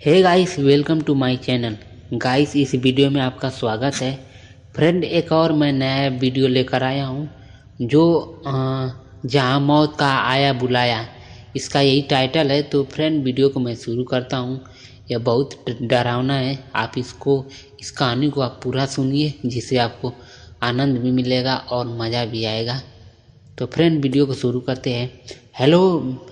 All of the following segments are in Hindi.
Hey guys, welcome to my channel. Guys, इस वीडियो में आपका स्वागत है। फ्रेंड, एक और मैं नया वीडियो लेकर आया हूँ जो जहाँ मौत का आया बुलाया, इसका यही टाइटल है। तो फ्रेंड, वीडियो को मैं शुरू करता हूँ। यह बहुत डरावना है। आप इस कहानी को आप पूरा सुनिए, जिससे आपको आनंद भी मिलेगा और मज़ा भी आएगा। तो फ्रेंड, वीडियो को शुरू करते हैं। हेलो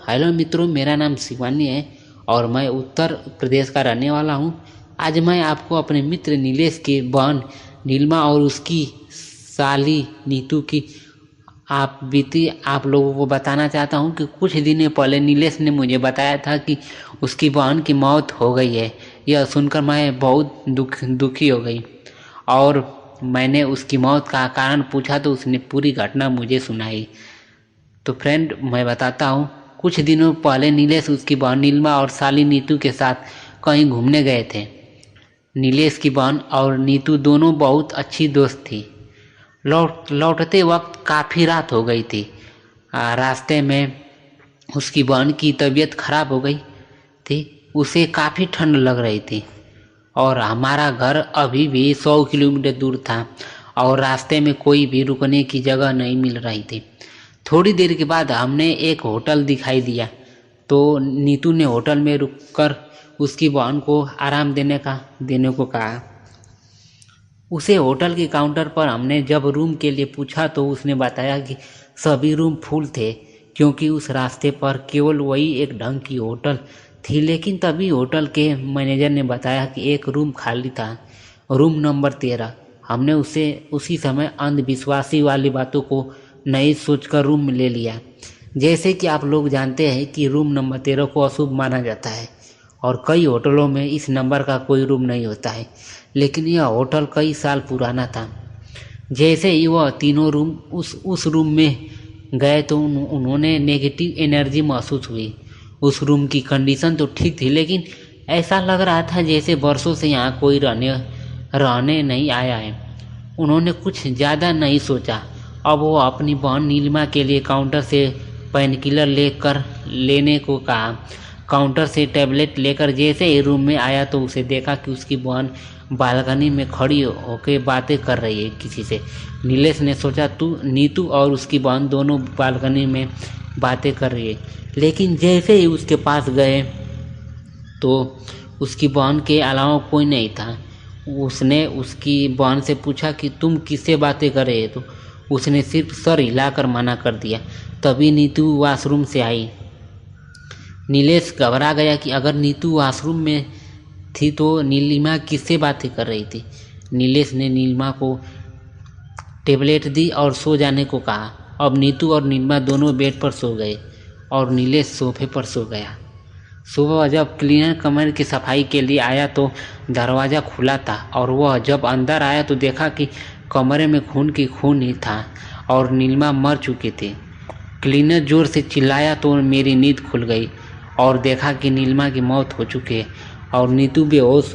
हेलो मित्रों, मेरा नाम शिवानी है और मैं उत्तर प्रदेश का रहने वाला हूँ। आज मैं आपको अपने मित्र नीलेश की बहन नीलिमा और उसकी साली नीतू की आप लोगों को बताना चाहता हूँ कि कुछ दिन पहले नीलेश ने मुझे बताया था कि उसकी बहन की मौत हो गई है। यह सुनकर मैं बहुत दुखी हो गई और मैंने उसकी मौत का कारण पूछा तो उसने पूरी घटना मुझे सुनाई। तो फ्रेंड, मैं बताता हूँ। कुछ दिनों पहले नीलेश उसकी बहन नीलिमा और साली नीतू के साथ कहीं घूमने गए थे। नीलेश की बहन और नीतू दोनों बहुत अच्छी दोस्त थी। लौटते वक्त काफ़ी रात हो गई थी। रास्ते में उसकी बहन की तबीयत खराब हो गई थी। उसे काफ़ी ठंड लग रही थी और हमारा घर अभी भी 100 किलोमीटर दूर था और रास्ते में कोई भी रुकने की जगह नहीं मिल रही थी। थोड़ी देर के बाद हमने एक होटल दिखाई दिया तो नीतू ने होटल में रुककर उसकी बहन को आराम देने को कहा। उसे होटल के काउंटर पर हमने जब रूम के लिए पूछा तो उसने बताया कि सभी रूम फुल थे, क्योंकि उस रास्ते पर केवल वही एक ढंग की होटल थी। लेकिन तभी होटल के मैनेजर ने बताया कि एक रूम खाली था, रूम नंबर 13। हमने उसे उसी समय अंधविश्वासी वाली बातों को नहीं सोचकर रूम में ले लिया। जैसे कि आप लोग जानते हैं कि रूम नंबर 13 को अशुभ माना जाता है और कई होटलों में इस नंबर का कोई रूम नहीं होता है। लेकिन यह होटल कई साल पुराना था। जैसे ही वह तीनों रूम उस रूम में गए तो उन्होंने नेगेटिव एनर्जी महसूस हुई। उस रूम की कंडीशन तो ठीक थी, लेकिन ऐसा लग रहा था जैसे वर्षों से यहाँ कोई रहने नहीं आया है। उन्होंने कुछ ज़्यादा नहीं सोचा। अब वो अपनी बहन नीलिमा के लिए काउंटर से पेन किलर लेने को कहा। काउंटर से टैबलेट लेकर जैसे ही रूम में आया तो उसे देखा कि उसकी बहन बालकनी में खड़ी होकर बातें कर रही है किसी से। नीलेश ने सोचा नीतू और उसकी बहन दोनों बालकनी में बातें कर रही है। लेकिन जैसे ही उसके पास गए तो उसकी बहन के अलावा कोई नहीं था। उसने उसकी बहन से पूछा कि तुम किससे बातें कर रहे हो? तो उसने सिर्फ सर हिलाकर मना कर दिया। तभी नीतू वॉशरूम से आई। नीलेश घबरा गया कि अगर नीतू वॉशरूम में थी तो नीलिमा किससे बातें कर रही थी। नीलेश ने नीलिमा को टेबलेट दी और सो जाने को कहा। अब नीतू और नीलिमा दोनों बेड पर सो गए और नीलेश सोफे पर सो गया। सुबह जब क्लीनर कमरे की सफाई के लिए आया तो दरवाज़ा खुला था और वह जब अंदर आया तो देखा कि कमरे में खून ही था और नीलिमा मर चुकी थी। क्लीनर जोर से चिल्लाया तो मेरी नींद खुल गई और देखा कि नीलिमा की मौत हो चुकी है और नीतू बेहोश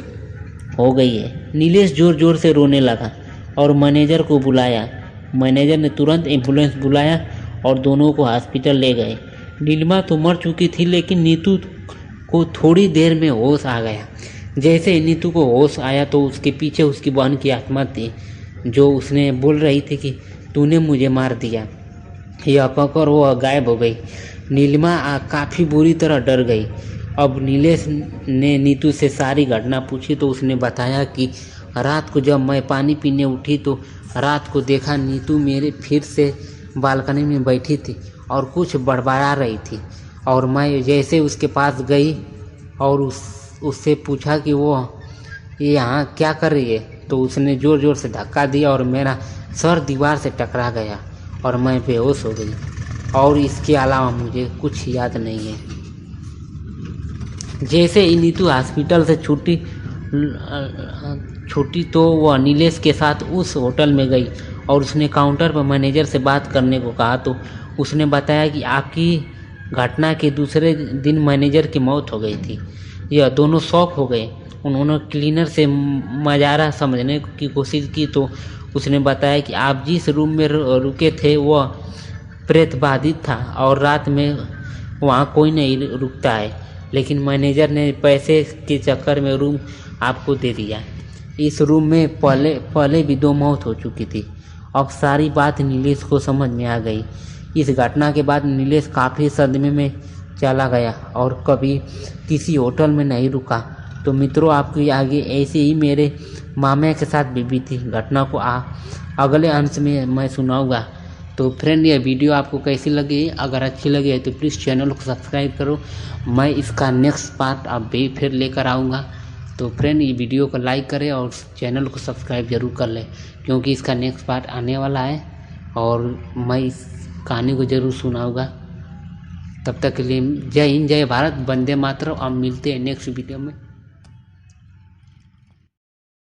हो गई है। नीलेश जोर जोर से रोने लगा और मैनेजर को बुलाया। मैनेजर ने तुरंत एम्बुलेंस बुलाया और दोनों को हॉस्पिटल ले गए। नीलिमा तो मर चुकी थी, लेकिन नीतू को थोड़ी देर में होश आ गया। जैसे ही नीतू को होश आया तो उसके पीछे उसकी बहन की आत्मा थी, जो उसने बोल रही थी कि तूने मुझे मार दिया। यह कहकर वह गायब हो गई। नीलिमा काफ़ी बुरी तरह डर गई। अब नीलेश ने नीतू से सारी घटना पूछी तो उसने बताया कि रात को जब मैं पानी पीने उठी तो रात को देखा नीतू मेरे फिर से बालकनी में बैठी थी और कुछ बड़बड़ा रही थी और मैं जैसे उसके पास गई और उससे पूछा कि वो यहाँ क्या कर रही है तो उसने ज़ोर ज़ोर से धक्का दिया और मेरा सर दीवार से टकरा गया और मैं बेहोश हो गई और इसके अलावा मुझे कुछ याद नहीं है। जैसे ही नीतू हॉस्पिटल से छूटी तो वह नीलेश के साथ उस होटल में गई और उसने काउंटर पर मैनेजर से बात करने को कहा तो उसने बताया कि आपकी घटना के दूसरे दिन मैनेजर की मौत हो गई थी। यह दोनों शॉक हो गए। उन्होंने क्लीनर से मजारा समझने की कोशिश की तो उसने बताया कि आप जिस रूम में रुके थे वह प्रेत बाधित था और रात में वहाँ कोई नहीं रुकता है। लेकिन मैनेजर ने पैसे के चक्कर में रूम आपको दे दिया। इस रूम में पहले भी 2 मौत हो चुकी थी। अब सारी बात नीलेश को समझ में आ गई। इस घटना के बाद नीलेश काफ़ी सदमे में चला गया और कभी किसी होटल में नहीं रुका। तो मित्रों, आपको आगे ऐसे ही मेरे मामा के साथ भी बीती घटना को अगले अंश में मैं सुनाऊंगा। तो फ्रेंड, यह वीडियो आपको कैसी लगी? अगर अच्छी लगी है तो प्लीज़ चैनल को सब्सक्राइब करो। मैं इसका नेक्स्ट पार्ट अब भी फिर लेकर आऊँगा। तो फ्रेंड, ये वीडियो को लाइक करें और चैनल को सब्सक्राइब ज़रूर कर लें, क्योंकि इसका नेक्स्ट पार्ट आने वाला है और मैं इस कहानी को ज़रूर सुनाऊँगा। तब तक के लिए जय हिंद, जय भारत, वंदे मातरम। अब मिलते हैं नेक्स्ट वीडियो में।